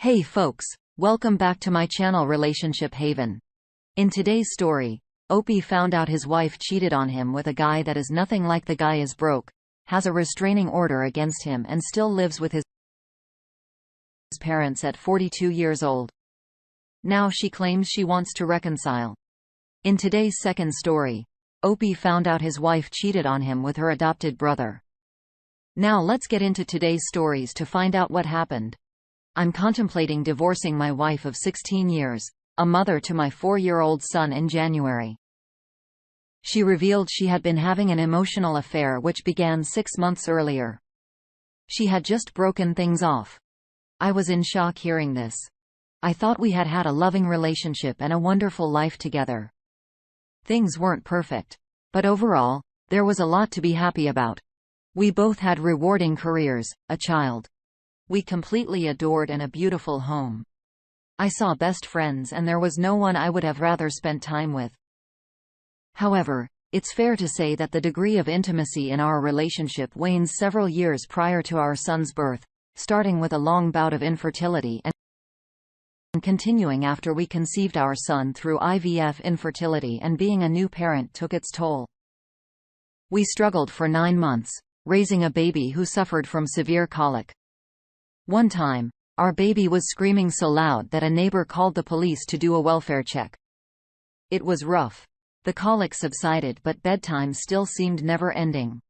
Hey folks, welcome back to my channel Relationship Haven. In today's story, Opie found out his wife cheated on him with a guy that is nothing like the guy is broke, has a restraining order against him and still lives with his parents at 42 years old. Now she claims she wants to reconcile. In today's second story, Opie found out his wife cheated on him with her adopted brother. Now let's get into today's stories to find out what happened. I'm contemplating divorcing my wife of 16 years, a mother to my 4-year-old son in January. She revealed she had been having an emotional affair which began 6 months earlier. She had just broken things off. I was in shock hearing this. I thought we had had a loving relationship and a wonderful life together. Things weren't perfect, but overall, there was a lot to be happy about. We both had rewarding careers, a child we completely adored and a beautiful home. I saw best friends and there was no one I would have rather spent time with. However, it's fair to say that the degree of intimacy in our relationship wanes several years prior to our son's birth, starting with a long bout of infertility and continuing after we conceived our son through IVF. Infertility and being a new parent took its toll. We struggled for 9 months, raising a baby who suffered from severe colic. One time, our baby was screaming so loud that a neighbor called the police to do a welfare check. It was rough. The colic subsided but bedtime still seemed never-ending.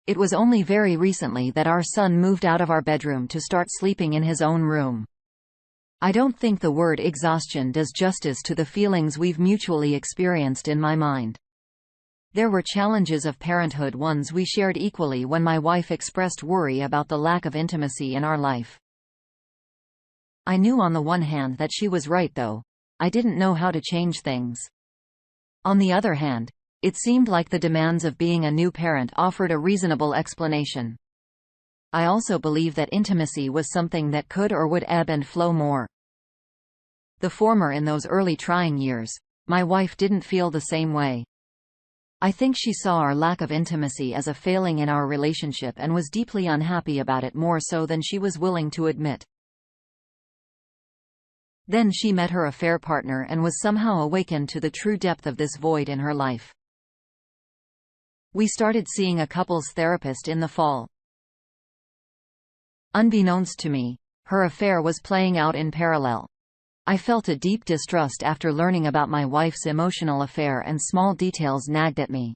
It was only very recently that our son moved out of our bedroom to start sleeping in his own room. I don't think the word exhaustion does justice to the feelings we've mutually experienced in my mind. There were challenges of parenthood, ones we shared equally, when my wife expressed worry about the lack of intimacy in our life. I knew on the one hand that she was right, though I didn't know how to change things. On the other hand, it seemed like the demands of being a new parent offered a reasonable explanation. I also believe that intimacy was something that could or would ebb and flow more. The former in those early trying years. My wife didn't feel the same way. I think she saw our lack of intimacy as a failing in our relationship and was deeply unhappy about it, more so than she was willing to admit. Then she met her affair partner and was somehow awakened to the true depth of this void in her life. We started seeing a couples therapist in the fall. Unbeknownst to me, her affair was playing out in parallel. I felt a deep distrust after learning about my wife's emotional affair, and small details nagged at me.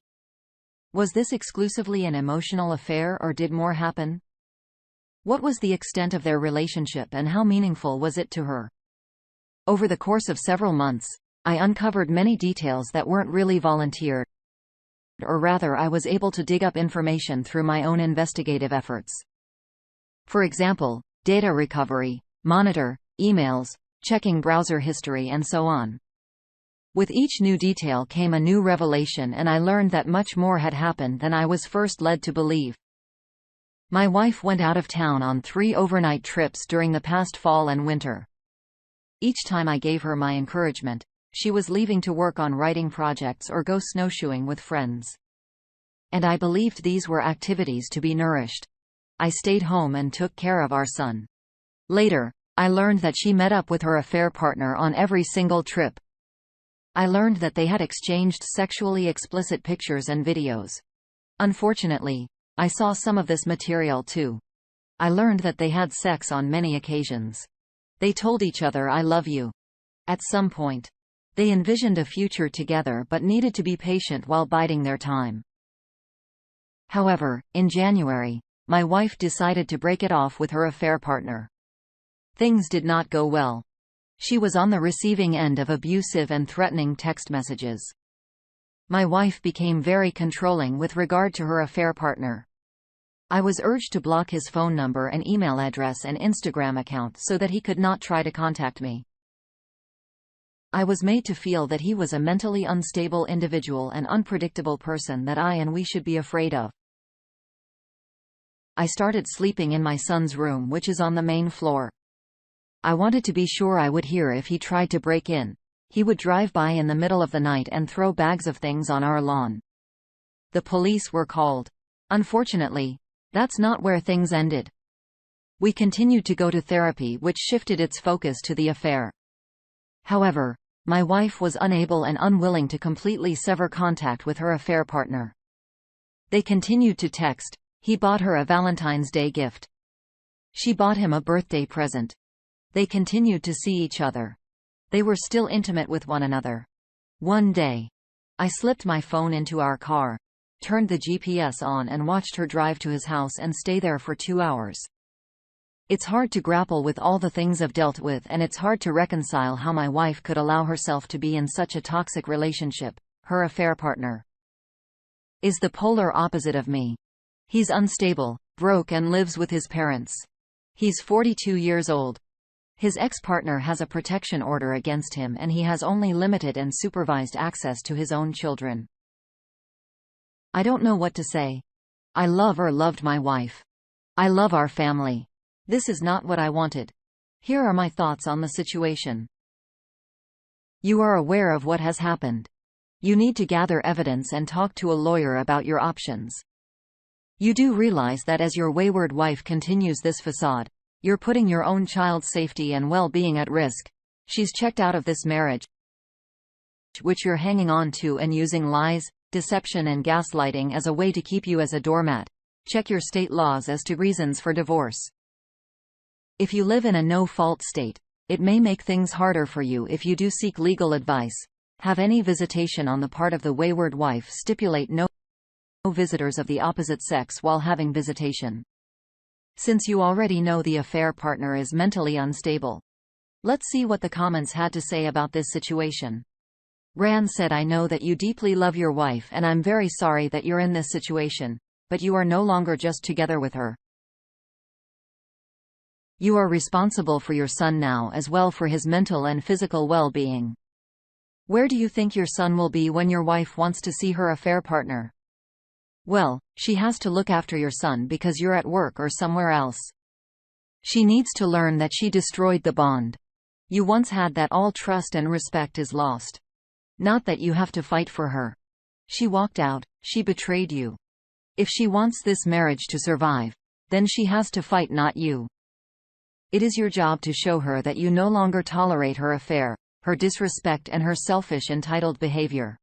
Was this exclusively an emotional affair, or did more happen? What was the extent of their relationship and how meaningful was it to her? Over the course of several months, I uncovered many details that weren't really volunteered, or rather I was able to dig up information through my own investigative efforts. For example, data recovery, monitor, emails, checking browser history and so on. With each new detail came a new revelation, and I learned that much more had happened than I was first led to believe. My wife went out of town on 3 overnight trips during the past fall and winter. Each time I gave her my encouragement, she was leaving to work on writing projects or go snowshoeing with friends. And I believed these were activities to be nourished. I stayed home and took care of our son. Later, I learned that she met up with her affair partner on every single trip. I learned that they had exchanged sexually explicit pictures and videos. Unfortunately, I saw some of this material too. I learned that they had sex on many occasions. They told each other "I love you." At some point, they envisioned a future together but needed to be patient while biding their time. However, in January, my wife decided to break it off with her affair partner. Things did not go well. She was on the receiving end of abusive and threatening text messages. My wife became very controlling with regard to her affair partner. I was urged to block his phone number and email address and Instagram account so that he could not try to contact me. I was made to feel that he was a mentally unstable individual and unpredictable person that I and we should be afraid of. I started sleeping in my son's room, which is on the main floor. I wanted to be sure I would hear if he tried to break in. He would drive by in the middle of the night and throw bags of things on our lawn. The police were called. Unfortunately, that's not where things ended. We continued to go to therapy, which shifted its focus to the affair. However, my wife was unable and unwilling to completely sever contact with her affair partner. They continued to text. He bought her a Valentine's Day gift. She bought him a birthday present. They continued to see each other. They were still intimate with one another. One day, I slipped my phone into our car, turned the GPS on and watched her drive to his house and stay there for 2 hours. It's hard to grapple with all the things I've dealt with, and it's hard to reconcile how my wife could allow herself to be in such a toxic relationship. Her affair partner is the polar opposite of me. He's unstable, broke and lives with his parents. He's 42 years old. His ex-partner has a protection order against him and he has only limited and supervised access to his own children. I don't know what to say. I love or loved my wife. I love our family. This is not what I wanted. Here are my thoughts on the situation. You are aware of what has happened. You need to gather evidence and talk to a lawyer about your options. You do realize that as your wayward wife continues this facade, you're putting your own child's safety and well-being at risk. She's checked out of this marriage, which you're hanging on to and using lies, deception and gaslighting as a way to keep you as a doormat. Check your state laws as to reasons for divorce. If you live in a no-fault state, it may make things harder for you if you do seek legal advice. Have any visitation on the part of the wayward wife. Stipulate no visitors of the opposite sex while having visitation. Since you already know the affair partner is mentally unstable, let's see what the comments had to say about this situation. Ran said, I know that you deeply love your wife and I'm very sorry that you're in this situation, but you are no longer just together with her. You are responsible for your son now as well, for his mental and physical well-being. Where do you think your son will be when your wife wants to see her affair partner? Well, she has to look after your son because you're at work or somewhere else. She needs to learn that she destroyed the bond you once had, that all trust and respect is lost. Not that you have to fight for her. She walked out, she betrayed you. If she wants this marriage to survive, then she has to fight, not you. It is your job to show her that you no longer tolerate her affair, her disrespect and her selfish, entitled behavior.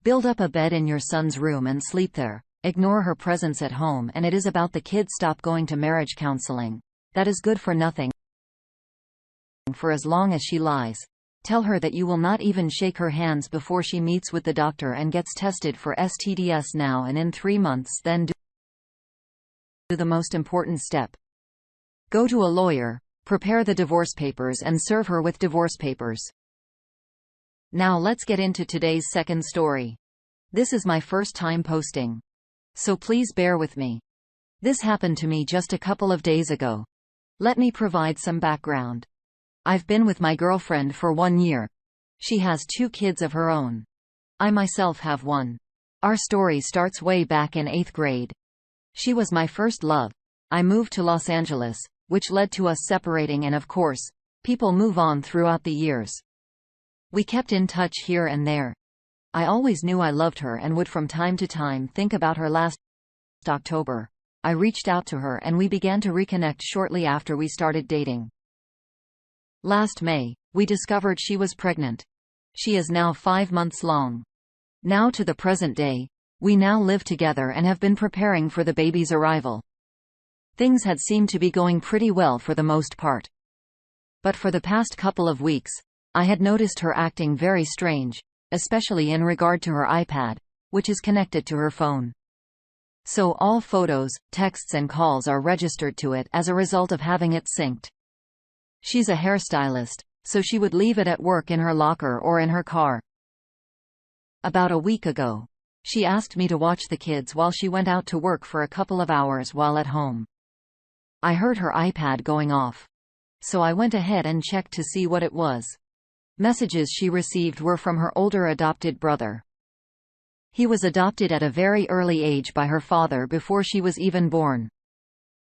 Build up a bed in your son's room and sleep there. Ignore her presence at home, and it is about the kids. Stop going to marriage counseling. That is good for nothing. For as long as she lies, tell her that you will not even shake her hands before she meets with the doctor and gets tested for STDs now and in 3 months. Then do the most important step. Go to a lawyer, prepare the divorce papers and serve her with divorce papers. Now let's get into today's second story. This is my first time posting, so please bear with me. This happened to me just a couple of days ago. Let me provide some background. I've been with my girlfriend for 1 year. She has 2 kids of her own. I myself have 1. Our story starts way back in 8th grade. She was my first love. I moved to Los Angeles, which led to us separating, and of course, people move on throughout the years. We kept in touch here and there. I always knew I loved her and would from time to time think about her. Last October, I reached out to her and we began to reconnect shortly after we started dating. Last May, we discovered she was pregnant. She is now 5 months long. Now to the present day, we now live together and have been preparing for the baby's arrival. Things had seemed to be going pretty well for the most part. But for the past couple of weeks, I had noticed her acting very strange, especially in regard to her iPad, which is connected to her phone. So all photos, texts and calls are registered to it as a result of having it synced. She's a hairstylist, so she would leave it at work in her locker or in her car. About a week ago, she asked me to watch the kids while she went out to work for a couple of hours while at home. I heard her iPad going off, so I went ahead and checked to see what it was. Messages she received were from her older adopted brother. He was adopted at a very early age by her father before she was even born.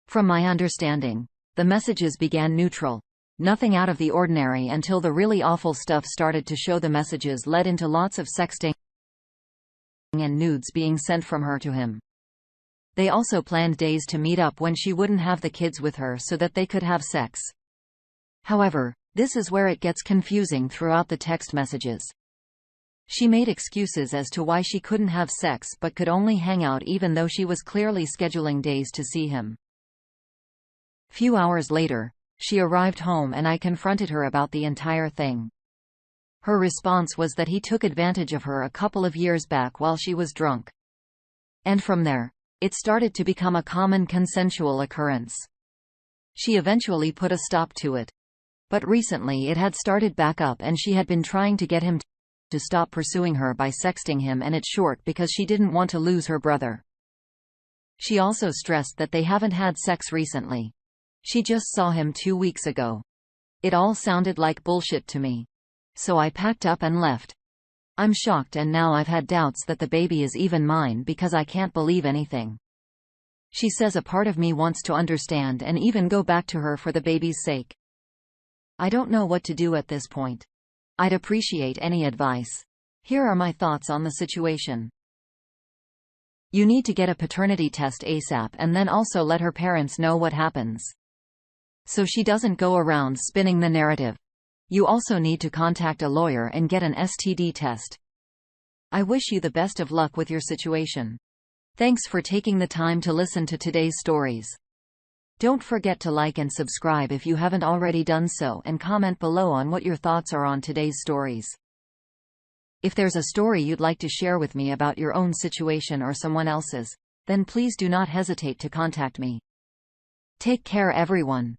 From my understanding, the messages began neutral, nothing out of the ordinary, until the really awful stuff started to show. The messages led into lots of sexting and nudes being sent from her to him. They also planned days to meet up when she wouldn't have the kids with her so that they could have sex. However, this is where it gets confusing throughout the text messages. She made excuses as to why she couldn't have sex but could only hang out even though she was clearly scheduling days to see him. Few hours later, she arrived home and I confronted her about the entire thing. Her response was that he took advantage of her a couple of years back while she was drunk. And from there, it started to become a common consensual occurrence. She eventually put a stop to it. But recently it had started back up and she had been trying to get him to stop pursuing her by sexting him, and it's short because she didn't want to lose her brother. She also stressed that they haven't had sex recently. She just saw him 2 weeks ago. It all sounded like bullshit to me. So I packed up and left. I'm shocked, and now I've had doubts that the baby is even mine because I can't believe anything. She says a part of me wants to understand and even go back to her for the baby's sake. I don't know what to do at this point. I'd appreciate any advice. Here are my thoughts on the situation. You need to get a paternity test ASAP and then also let her parents know what happens, so she doesn't go around spinning the narrative. You also need to contact a lawyer and get an STD test. I wish you the best of luck with your situation. Thanks for taking the time to listen to today's stories. Don't forget to like and subscribe if you haven't already done so, and comment below on what your thoughts are on today's stories. If there's a story you'd like to share with me about your own situation or someone else's, then please do not hesitate to contact me. Take care, everyone.